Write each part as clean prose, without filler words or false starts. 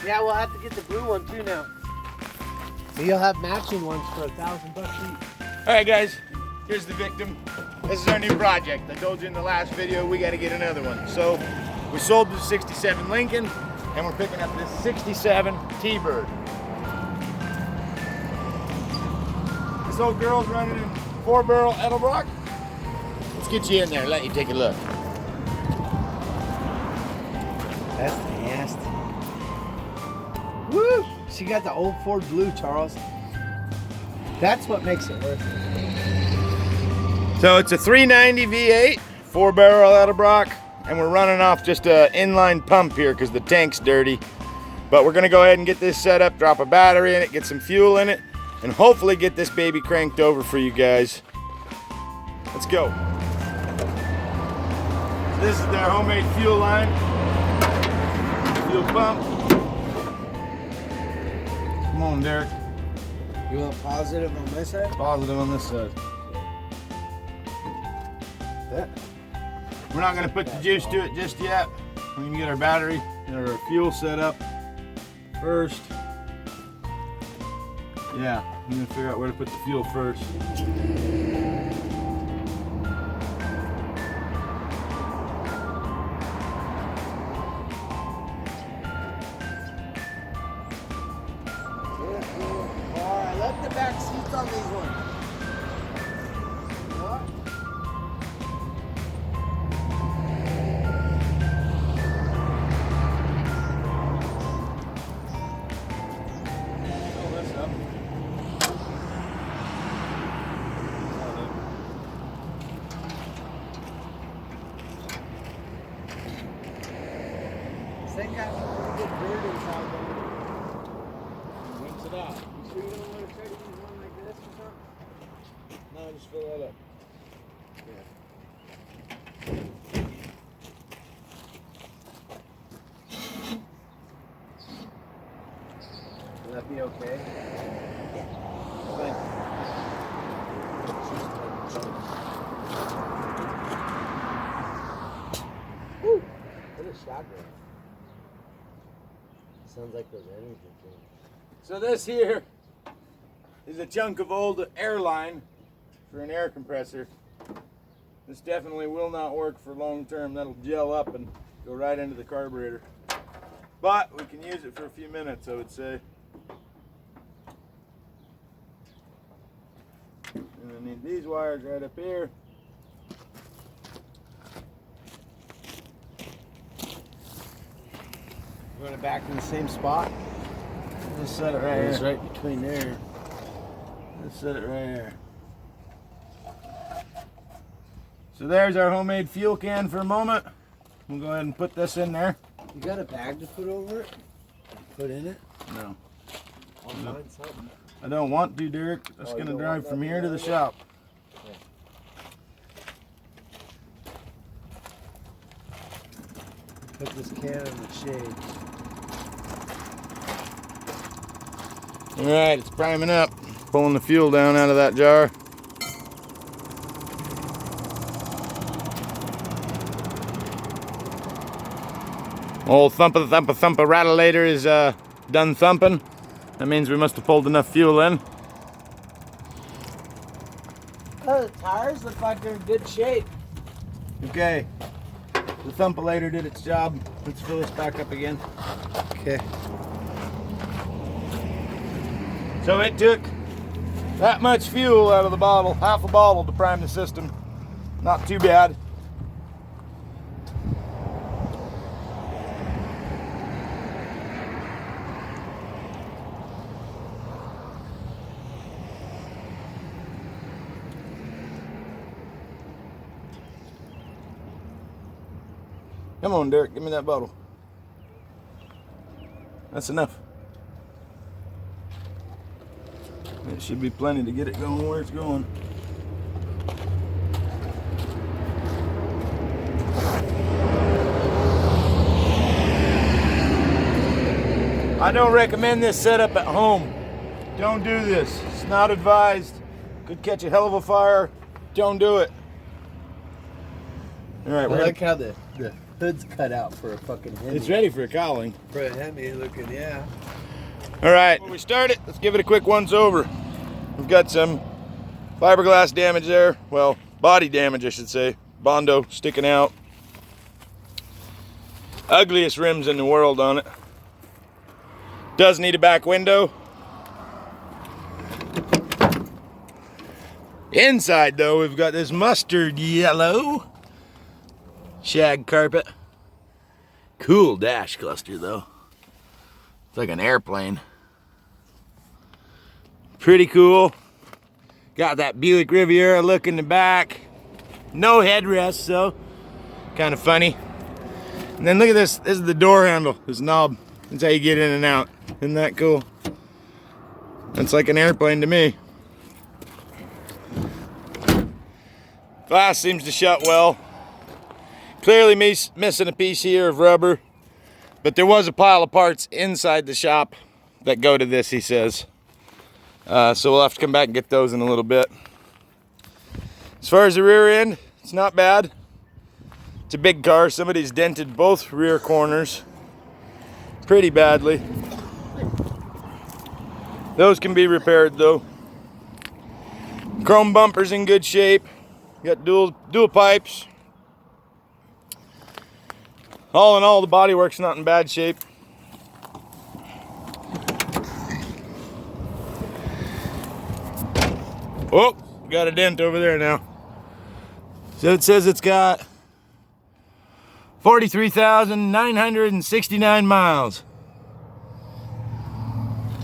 Yeah, we'll have to get the blue one too now. You'll have matching ones for $1,000 each. All right, guys, here's the victim. This is our new project. I told you in the last video we got to get another one. So we sold the 67 Lincoln, and we're picking up this 67 T-Bird. This old girl's running in 4-barrel Edelbrock. Let's get you in there and let you take a look. That's nasty. Woo! She got the old Ford Blue, Charles. That's what makes it worth it. So it's a 390 V8, 4-barrel Edelbrock, and we're running off just an inline pump here because the tank's dirty. But we're gonna go ahead and get this set up, drop a battery in it, get some fuel in it, and hopefully get this baby cranked over for you guys. Let's go. This is their homemade fuel line. Fuel pump. Come on, Derek. You want positive on this side? Positive on this side. That. We're not going to put the juice to it just yet. We're going to get our battery and our fuel set up first. Yeah, I'm going to figure out where to put the fuel first. I love the back seats on these ones. What? Fill this up. This thing got some pretty good bird inside there. Rinse it out. You sure you don't want to try to use one like this or something? No, just fill that up. Will that be okay? Woo! What a shotgun. Sounds like those energy drinks. So this here is a chunk of old airline for an air compressor. This definitely will not work for long term. That'll gel up and go right into the carburetor. But we can use it for a few minutes, I would say. And I need these wires right up here. You want it back in the same spot? Just set it right It's here. right between there. Just set it right here. So there's our homemade fuel can for a moment. We'll go ahead and put this in there. You got a bag to put over it? Put in it? No, I'll No. find something. I don't want to, Derek. That's Oh, you gonna don't drive want from that here to the in there? shop. Put this can in the shades. All right, it's priming up. Pulling the fuel down out of that jar. Old thumpa thumpa thumpa rattleator is done thumping. That means we must have pulled enough fuel in. Oh, the tires look like they're in good shape. Okay, the thumpalator did its job. Let's fill this back up again. Okay. So it took that much fuel out of the bottle, half a bottle to prime the system. Not too bad. Come on, Derek, give me that bottle. That's enough. It should be plenty to get it going where it's going. I don't recommend this setup at home. Don't do this. It's not advised. Could catch a hell of a fire. Don't do it. All right, I we're like how the Hood's cut out for a fucking Hemi. It's ready for a cowling. For a Hemi looking, yeah. All right, before we start it, let's give it a quick once over. We've got some fiberglass damage there. Well, body damage, I should say. Bondo sticking out. Ugliest rims in the world on it. Does need a back window. Inside though, we've got this mustard yellow shag carpet. Cool dash cluster though. It's like an airplane. Pretty cool. Got that Buick Riviera look in the back. No headrest, so kind of funny. And then look at this. This is the door handle, this knob. That's how you get in and out. Isn't that cool? It's like an airplane to me. Glass seems to shut well. Clearly missing a piece here of rubber. But there was a pile of parts inside the shop that go to this, he says. So we'll have to come back and get those in a little bit. As far as the rear end, it's not bad. It's a big car. Somebody's dented both rear corners pretty badly. Those can be repaired though. Chrome bumper's in good shape. Got dual pipes. All in all, the bodywork's not in bad shape. Oh, got a dent over there now. So it says it's got 43,969 miles.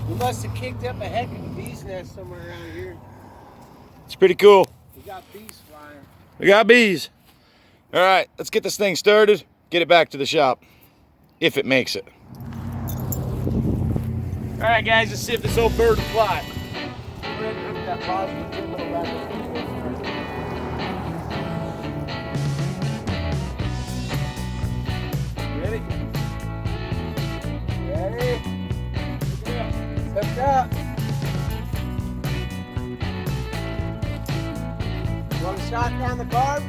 We must have kicked up a heck of a bee's nest somewhere around here. It's pretty cool. We got bees flying. We got bees. All right, let's get this thing started. Get it back to the shop, if it makes it. All right, guys, let's see if this old bird will fly. Ready? Ready? Hooked up. You want a shot down the carb?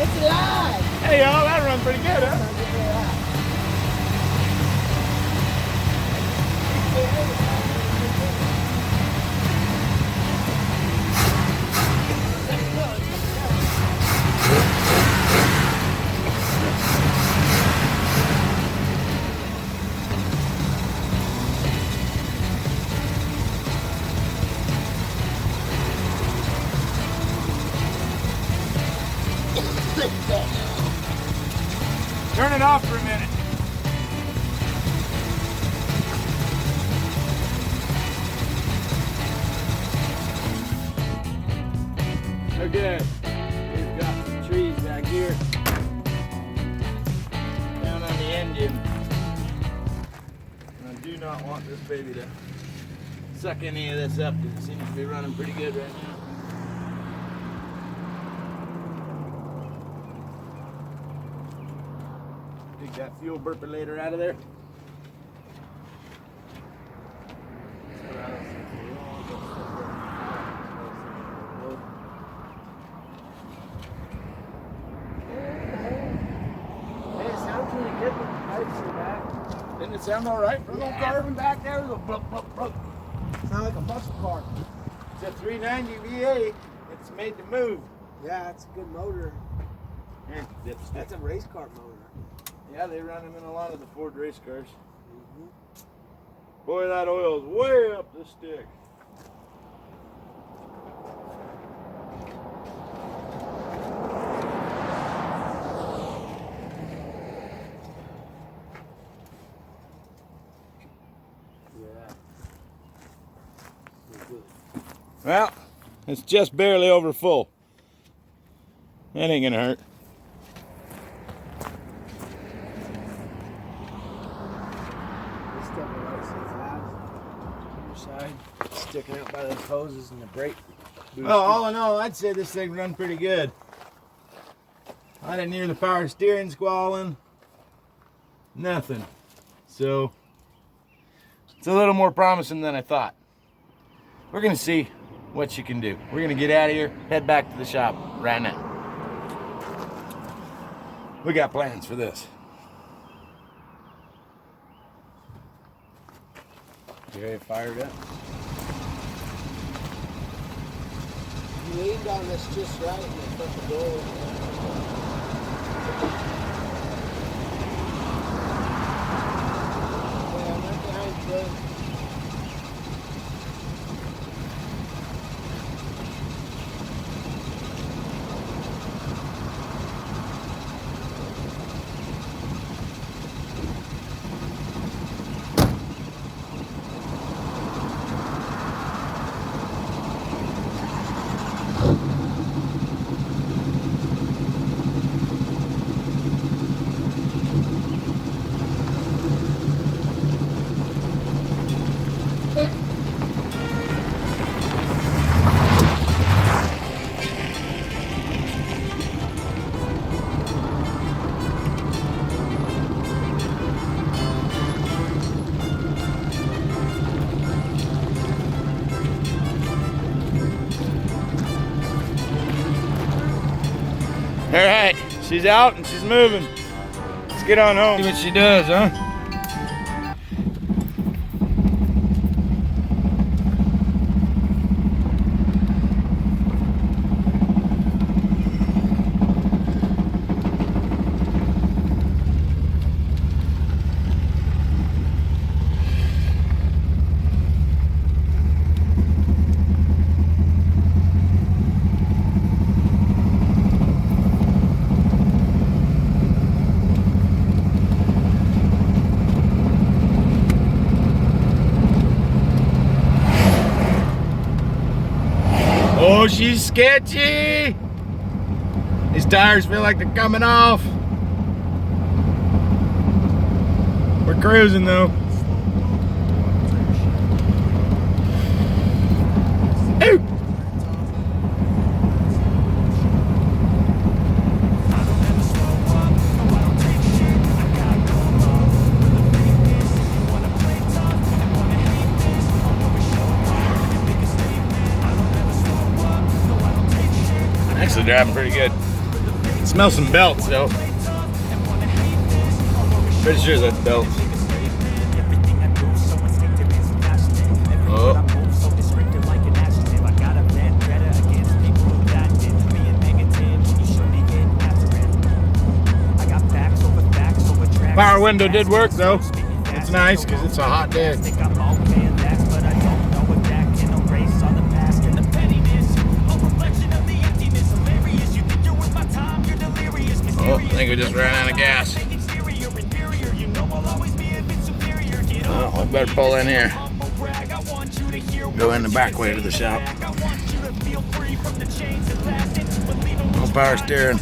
It's alive! Hey, y'all, that run pretty good, huh? Turn it off for a minute. Okay, we've got some trees back here down on the engine. And I do not want this baby to suck any of this up because it seems to be running pretty good right now. Take that fuel burpulator out of there. Hey, it sounds really good with the pipes in the back. Didn't it sound all right for an old car? Carbon back there, the blub, blub, blub. Sound like a muscle car. It's a 390 V8. It's made to move. Yeah, it's a good motor. Here, dipstick. That's a race car motor. Yeah, they run them in a lot of the Ford race cars. Boy, that oil's way up the stick. Yeah. Well, it's just barely over full. That ain't gonna hurt. This stuff I like so fast. Underside, sticking out by the hoses and the brake. Well, all in all, I'd say this thing run pretty good. I didn't hear the power steering squalling. Nothing. So, it's a little more promising than I thought. We're gonna see what she can do. We're gonna get out of here, head back to the shop right now. We got plans for this. You ready to fire it up? You leaned on this just right and you put the door Yeah, I'm right behind you. All right, she's out and she's moving. Let's get on home. See what she does, huh? Oh, she's sketchy. These tires feel like they're coming off. We're cruising though. Ooh. Actually driving pretty good. Smell some belts though. Pretty sure that's belts. Oh. Power window did work though. It's nice because it's a hot day. Oh, I think we just ran out of gas. Oh, we better pull in here. Go in the back way to the shop. No power steering.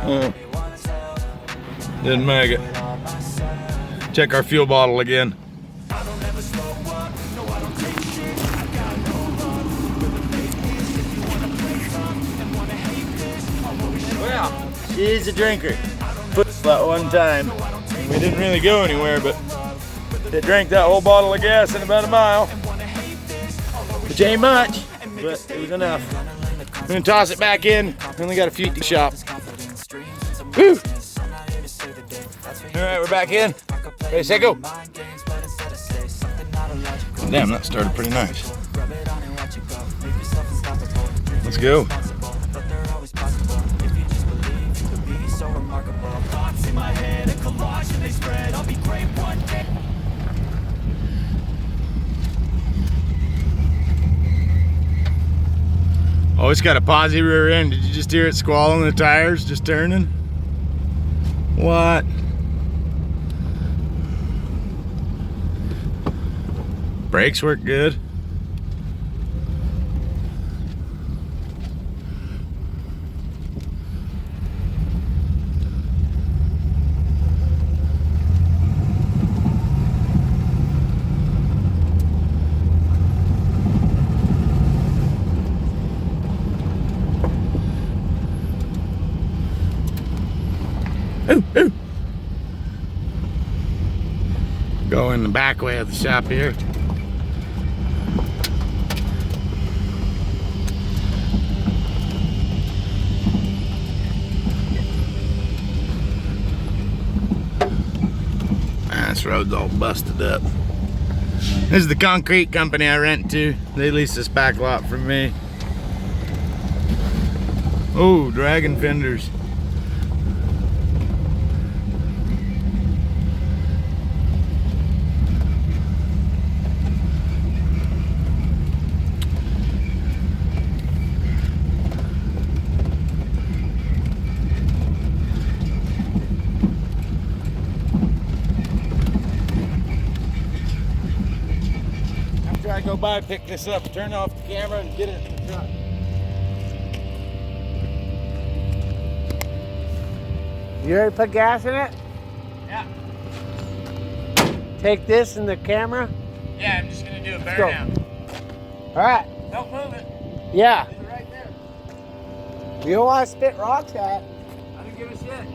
Oh, didn't make it. Check our fuel bottle again. Well, she's a drinker. Put that one time. We didn't really go anywhere, but it drank that whole bottle of gas in about a mile. Which ain't much, but it was enough. I'm gonna toss it back in. Only got a few to shop. Woo! All right, we're back in. Ready, set, go. Damn, that started pretty nice. Let's go. Oh, it's got a posi rear end. Did you just hear it squalling the tires just turning? What? Brakes work good. Ooh, ooh. Go in the back way of the shop here. This road's all busted up. This is the concrete company I rent to. They lease this back lot from me. Oh, dragon fenders. After I go by, pick this up, turn off the camera, and get it in the truck. You ready to put gas in it? Yeah. Take this in the camera. Yeah, I'm just gonna do a Let's go. burnout. All right. Don't move it. Yeah. Leave it right there. You don't want to spit rocks at. I don't give a shit.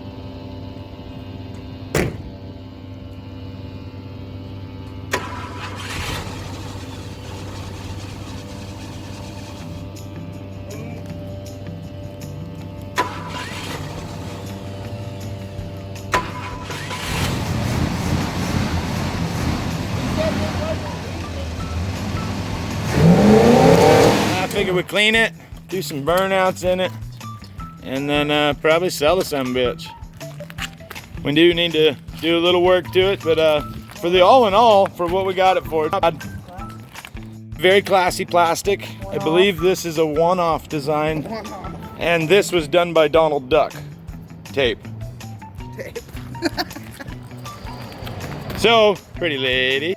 I figured we'd clean it, do some burnouts in it, and then probably sell the sumbitch. We do need to do a little work to it, but for the all in all, for what we got it for, very classy plastic. I believe this is a one-off design, and this was done by Donald Duck tape. So, pretty lady.